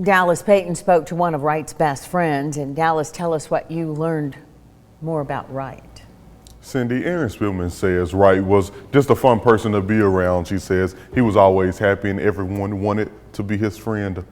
Dallas Payton spoke to one of Wright's best friends. And Dallas, tell us what you learned more about Wright. Cindy, Erin Spillman says Wright was just a fun person to be around. She says he was always happy and everyone wanted to be his friend.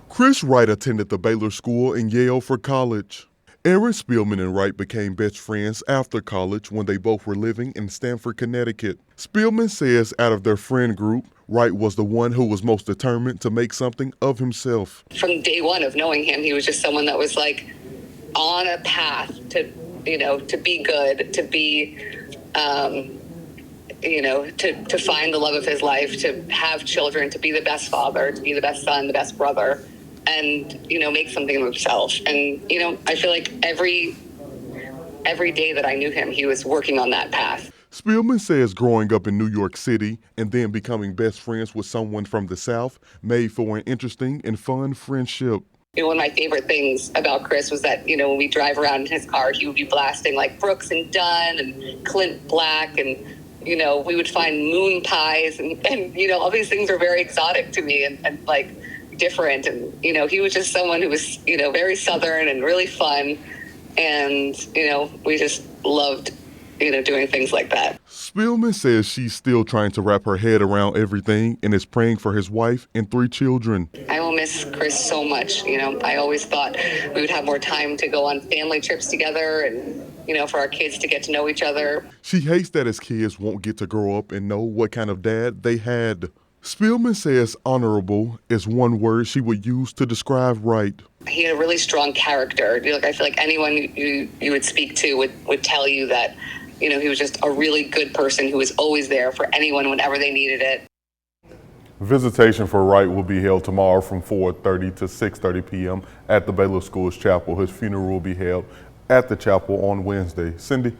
Chris Wright attended the Baylor School in Yale for college. Erin Spillman and Wright became best friends after college when they both were living in Stamford, Connecticut. Spillman says out of their friend group, Wright was the one who was most determined to make something of himself. From day one of knowing him, he was just someone that was like on a path to, to be good, to be, to find the love of his life, to have children, to be the best father, to be the best son, the best brother, and, make something of himself. And, I feel like every day that I knew him, he was working on that path. Spillman says growing up in New York City and then becoming best friends with someone from the South made for an interesting and fun friendship. One of my favorite things about Chris was that, when we drive around in his car, he would be blasting like Brooks and Dunn and Clint Black, and, we would find moon pies and all these things are very exotic to me and like different. And, he was just someone who was, very Southern and really fun. And, we just loved, doing things like that. Spillman says she's still trying to wrap her head around everything and is praying for his wife and 3 children. I will miss Chris so much. I always thought we would have more time to go on family trips together and, for our kids to get to know each other. She hates that his kids won't get to grow up and know what kind of dad they had. Spillman says honorable is one word she would use to describe Wright. He had a really strong character. I feel like anyone you would speak to would tell you that, he was just a really good person who was always there for anyone whenever they needed it. Visitation for Wright will be held tomorrow from 4:30 to 6:30 p.m. at the Baylor School's chapel. His funeral will be held at the chapel on Wednesday. Cindy?